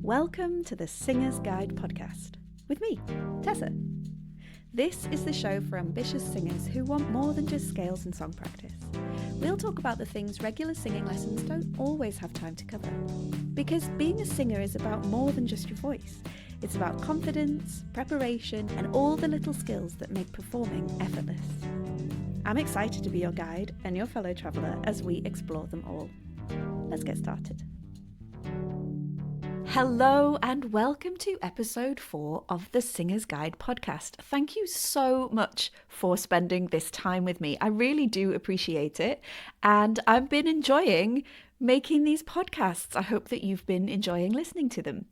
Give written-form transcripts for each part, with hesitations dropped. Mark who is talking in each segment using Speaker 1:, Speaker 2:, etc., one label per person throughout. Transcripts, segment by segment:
Speaker 1: Welcome to the Singer's Guide podcast with me, Tessa. This is the show for ambitious singers who want more than just scales and song practice. We'll talk about the things regular singing lessons don't always have time to cover. Because being a singer is about more than just your voice. It's about confidence, preparation, and all the little skills that make performing effortless. I'm excited to be your guide and your fellow traveller as we explore them all. Let's get started. Hello and welcome to episode 4 of the Singer's Guide podcast. Thank you so much for spending this time with me. I really do appreciate it, and I've been enjoying making these podcasts. I hope that you've been enjoying listening to them.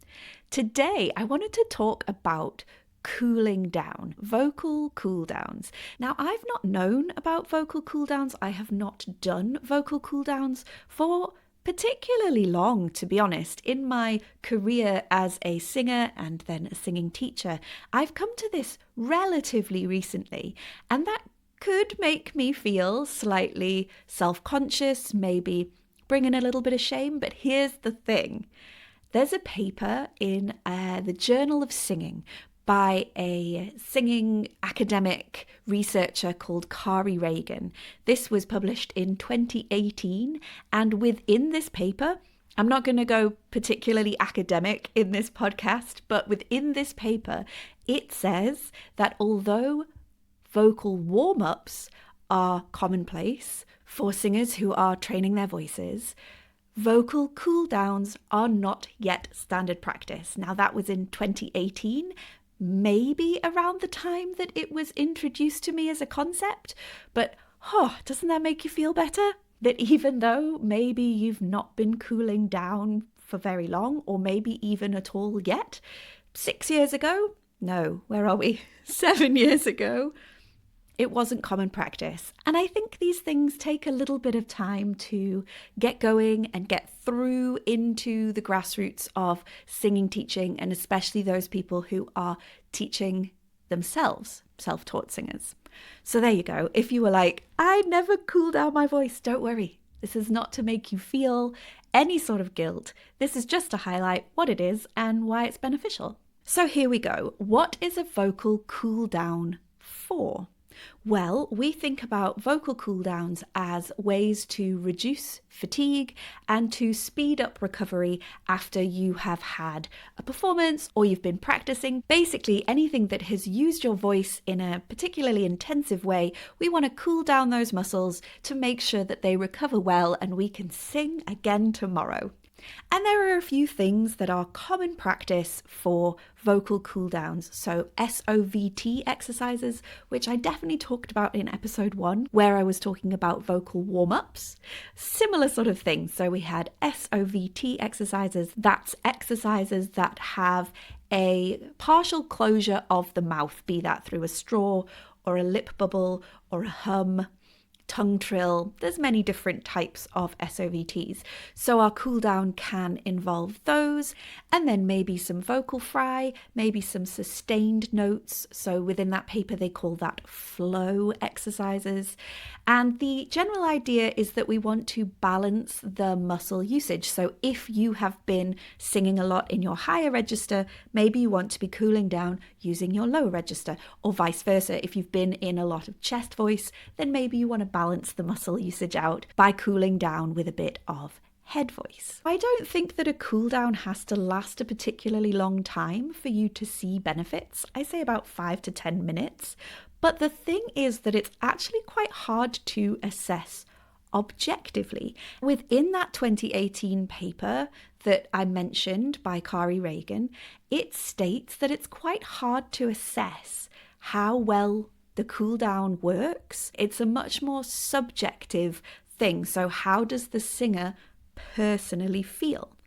Speaker 1: Today, I wanted to talk about cooling down, vocal cool downs. Now, I've not known about vocal cool downs. I have not done vocal cool downs for particularly long, to be honest. In my career as a singer and then a singing teacher, I've come to this relatively recently, and that could make me feel slightly self-conscious, maybe bring in a little bit of shame. But here's the thing. There's a paper in the Journal of Singing by a singing academic researcher called Kari Ragan. This was published in 2018, and within this paper, I'm not going to go particularly academic in this podcast, but within this paper, it says that although vocal warm-ups are commonplace for singers who are training their voices, vocal cool downs are not yet standard practice. Now, that was in 2018, maybe around the time that it was introduced to me as a concept. But doesn't that make you feel better? That even though maybe you've not been cooling down for very long, or maybe even at all yet, 6 years ago, no, where are we? 7 years ago, it wasn't common practice. And I think these things take a little bit of time to get going and get through into the grassroots of singing teaching, and especially those people who are teaching themselves, self-taught singers. So there you go. If you were like, I never cool down my voice, don't worry. This is not to make you feel any sort of guilt. This is just to highlight what it is and why it's beneficial. So here we go. What is a vocal cool down for? Well, we think about vocal cool downs as ways to reduce fatigue and to speed up recovery after you have had a performance or you've been practicing. Basically, anything that has used your voice in a particularly intensive way, we want to cool down those muscles to make sure that they recover well and we can sing again tomorrow. And there are a few things that are common practice for vocal cool downs. So SOVT exercises, which I definitely talked about in episode 1, where I was talking about vocal warm-ups. Similar sort of thing. So we had SOVT exercises. That's exercises that have a partial closure of the mouth, be that through a straw or a lip bubble or a hum, tongue trill. There's many different types of SOVTs. So our cool down can involve those, and then maybe some vocal fry, maybe some sustained notes. So within that paper, they call that flow exercises. And the general idea is that we want to balance the muscle usage. So if you have been singing a lot in your higher register, maybe you want to be cooling down using your lower register, or vice versa. If you've been in a lot of chest voice, then maybe you want to balance the muscle usage out by cooling down with a bit of head voice. I don't think that a cool down has to last a particularly long time for you to see benefits. I say about 5 to 10 minutes. But the thing is that it's actually quite hard to assess objectively. Within that 2018 paper that I mentioned by Kari Ragan, it states that it's quite hard to assess how well the cool down works. It's a much more subjective thing. So how does the singer personally feel?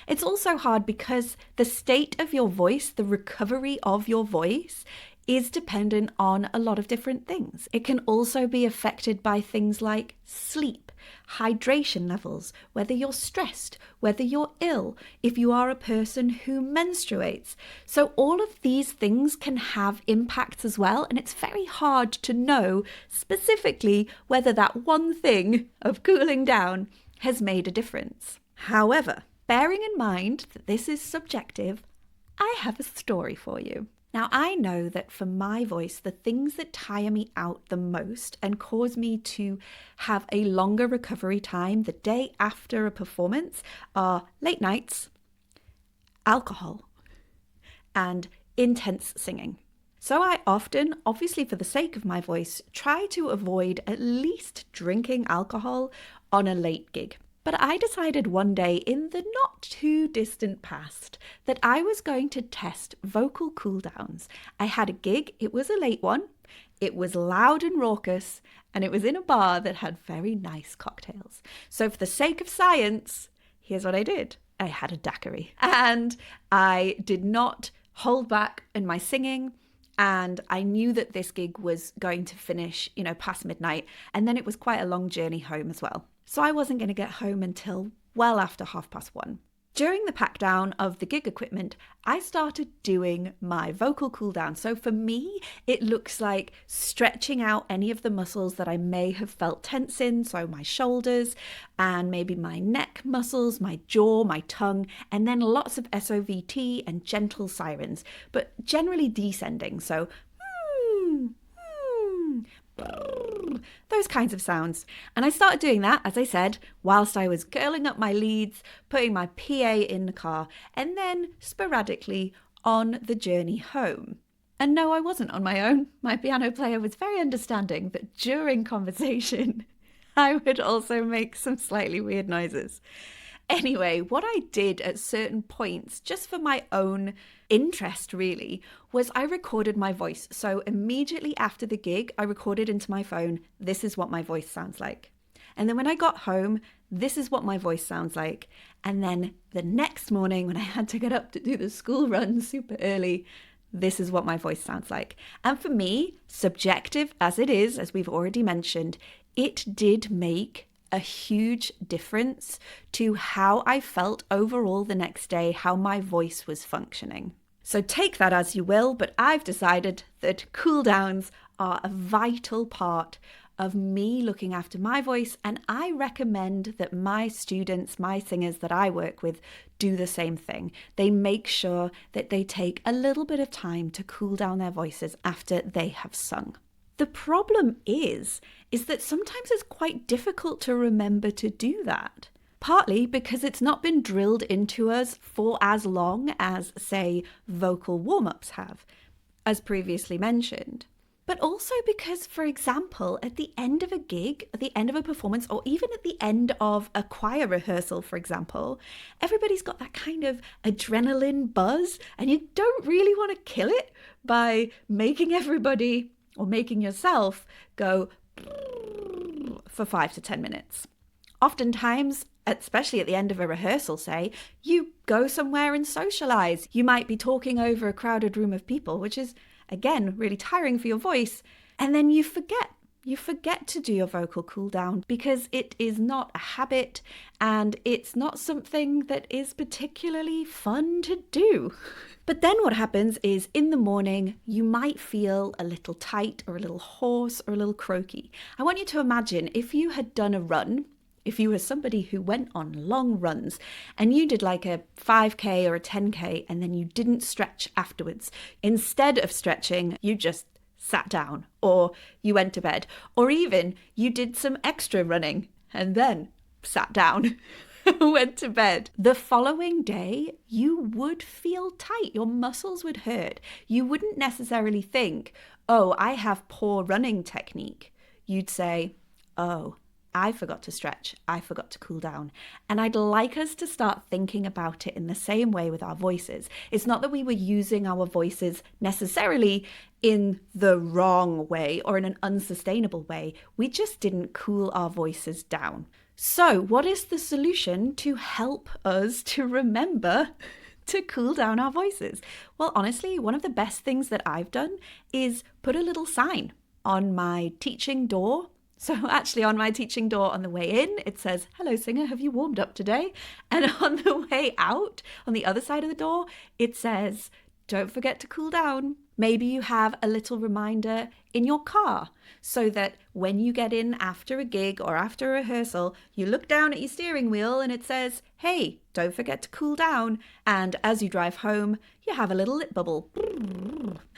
Speaker 1: It's also hard because the state of your voice, the recovery of your voice, is dependent on a lot of different things. It can also be affected by things like sleep, hydration levels, whether you're stressed, whether you're ill, if you are a person who menstruates. So all of these things can have impacts as well, and it's very hard to know specifically whether that one thing of cooling down has made a difference. However, bearing in mind that this is subjective, I have a story for you. Now, I know that for my voice, the things that tire me out the most and cause me to have a longer recovery time the day after a performance are late nights, alcohol, and intense singing. So I often, obviously for the sake of my voice, try to avoid at least drinking alcohol on a late gig. But I decided one day in the not too distant past that I was going to test vocal cool downs. I had a gig, it was a late one, it was loud and raucous, and it was in a bar that had very nice cocktails. So for the sake of science, here's what I did. I had a daiquiri and I did not hold back in my singing. And I knew that this gig was going to finish, past midnight. And then it was quite a long journey home as well. So I wasn't going to get home until well after 1:30. During the pack down of the gig equipment, I started doing my vocal cool down. So for me, it looks like stretching out any of the muscles that I may have felt tense in. So my shoulders and maybe my neck muscles, my jaw, my tongue, and then lots of SOVT and gentle sirens, but generally descending. So those kinds of sounds. And I started doing that, as I said, whilst I was curling up my leads, putting my PA in the car, and then sporadically on the journey home. And no, I wasn't on my own. My piano player was very understanding that during conversation, I would also make some slightly weird noises. Anyway, what I did at certain points, just for my own interest really, was I recorded my voice. So immediately after the gig, I recorded into my phone, this is what my voice sounds like. And then when I got home, this is what my voice sounds like. And then the next morning when I had to get up to do the school run super early, this is what my voice sounds like. And for me, subjective as it is, as we've already mentioned, it did make a huge difference to how I felt overall the next day, how my voice was functioning. So take that as you will, but I've decided that cool downs are a vital part of me looking after my voice, and I recommend that my students, my singers that I work with, do the same thing. They make sure that they take a little bit of time to cool down their voices after they have sung. The problem is that sometimes it's quite difficult to remember to do that. Partly because it's not been drilled into us for as long as, say, vocal warm-ups have, as previously mentioned. But also because, for example, at the end of a gig, at the end of a performance, or even at the end of a choir rehearsal, for example, everybody's got that kind of adrenaline buzz, and you don't really want to kill it by making everybody or making yourself go for 5 to 10 minutes. Oftentimes, especially at the end of a rehearsal, say, you go somewhere and socialize. You might be talking over a crowded room of people, which is, again, really tiring for your voice. And then you forget. You forget to do your vocal cool down because it is not a habit and it's not something that is particularly fun to do. But then what happens is in the morning, you might feel a little tight or a little hoarse or a little croaky. I want you to imagine if you had done a run, if you were somebody who went on long runs and you did like a 5K or a 10K and then you didn't stretch afterwards. Instead of stretching, you just sat down or you went to bed, or even you did some extra running and then sat down. Went to bed. The following day, you would feel tight. Your muscles would hurt. You wouldn't necessarily think, oh, I have poor running technique. You'd say, oh, I forgot to stretch. I forgot to cool down. And I'd like us to start thinking about it in the same way with our voices. It's not that we were using our voices necessarily in the wrong way or in an unsustainable way. We just didn't cool our voices down. So what is the solution to help us to remember to cool down our voices? Well, honestly, one of the best things that I've done is put a little sign on my teaching door. So actually on my teaching door on the way in, it says, hello singer, have you warmed up today? And on the way out, on the other side of the door, it says, don't forget to cool down. Maybe you have a little reminder in your car so that when you get in after a gig or after a rehearsal, you look down at your steering wheel and it says, hey, don't forget to cool down. And as you drive home, you have a little lip bubble.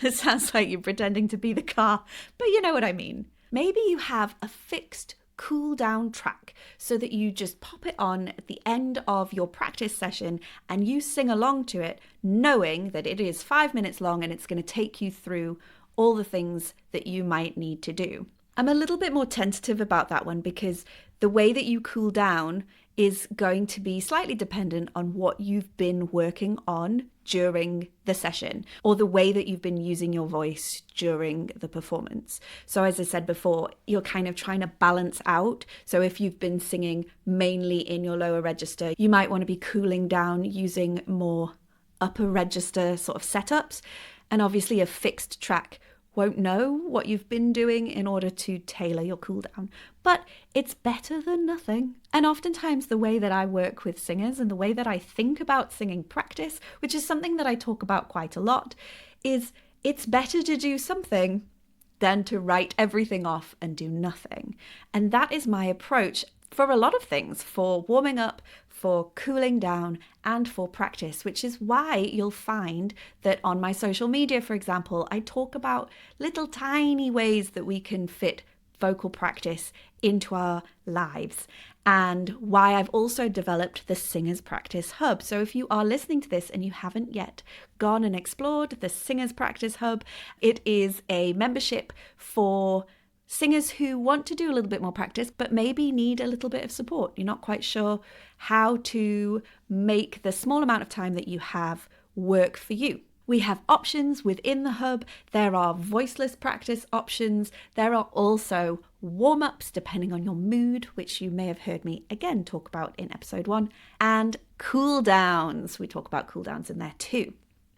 Speaker 1: It sounds like you're pretending to be the car, but you know what I mean. Maybe you have a fixed cool down track so that you just pop it on at the end of your practice session and you sing along to it, knowing that it is 5 minutes long and it's going to take you through all the things that you might need to do. I'm a little bit more tentative about that one because the way that you cool down is going to be slightly dependent on what you've been working on during the session or the way that you've been using your voice during the performance. So as I said before, you're kind of trying to balance out. So if you've been singing mainly in your lower register, you might want to be cooling down using more upper register sort of setups. And obviously a fixed track won't know what you've been doing in order to tailor your cool down. But it's better than nothing. And oftentimes the way that I work with singers and the way that I think about singing practice, which is something that I talk about quite a lot, is it's better to do something than to write everything off and do nothing. And that is my approach for a lot of things, for warming up, for cooling down, and for practice, which is why you'll find that on my social media, for example, I talk about little tiny ways that we can fit vocal practice into our lives, and why I've also developed the Singers Practice Hub. So if you are listening to this and you haven't yet gone and explored the Singers Practice Hub, it is a membership for singers who want to do a little bit more practice, but maybe need a little bit of support. You're not quite sure how to make the small amount of time that you have work for you. We have options within the hub. There are voiceless practice options. There are also warm-ups depending on your mood, which you may have heard me again talk about in episode 1, and cool downs. We talk about cool downs in there too.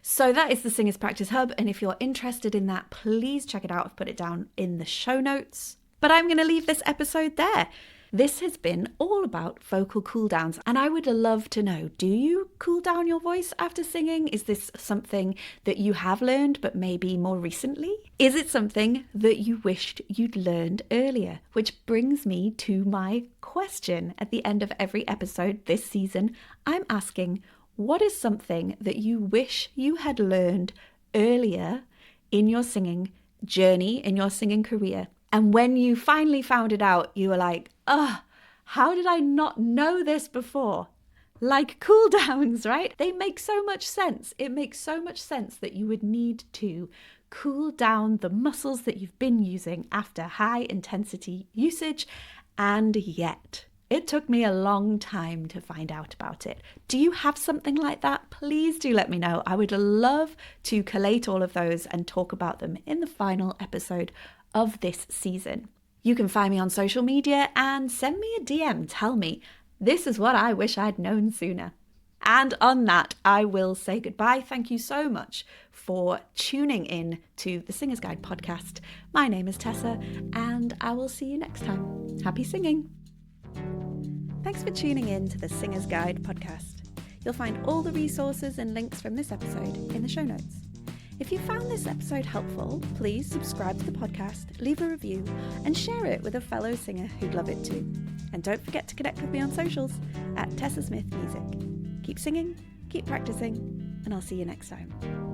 Speaker 1: So that is the Singers Practice Hub, and if you're interested in that, please check it out. I've put it down in the show notes. But I'm going to leave this episode there. This has been all about vocal cool downs, and I would love to know, do you cool down your voice after singing? Is this something that you have learned, but maybe more recently? Is it something that you wished you'd learned earlier? Which brings me to my question. At the end of every episode this season, I'm asking, what is something that you wish you had learned earlier in your singing journey, in your singing career? And when you finally found it out, you were like, how did I not know this before? Like cool downs, right? They make so much sense. It makes so much sense that you would need to cool down the muscles that you've been using after high intensity usage. And yet, it took me a long time to find out about it. Do you have something like that? Please do let me know. I would love to collate all of those and talk about them in the final episode of this season. You can find me on social media and send me a DM. Tell me, this is what I wish I'd known sooner. And on that, I will say goodbye. Thank you so much for tuning in to the Singer's Guide podcast. My name is Tessa, and I will see you next time. Happy singing. Thanks for tuning in to the Singer's Guide podcast. You'll find all the resources and links from this episode in the show notes. If you found this episode helpful, please subscribe to the podcast, leave a review, and share it with a fellow singer who'd love it too. And don't forget to connect with me on socials at Tessa Smith Music. Keep singing, keep practicing, and I'll see you next time.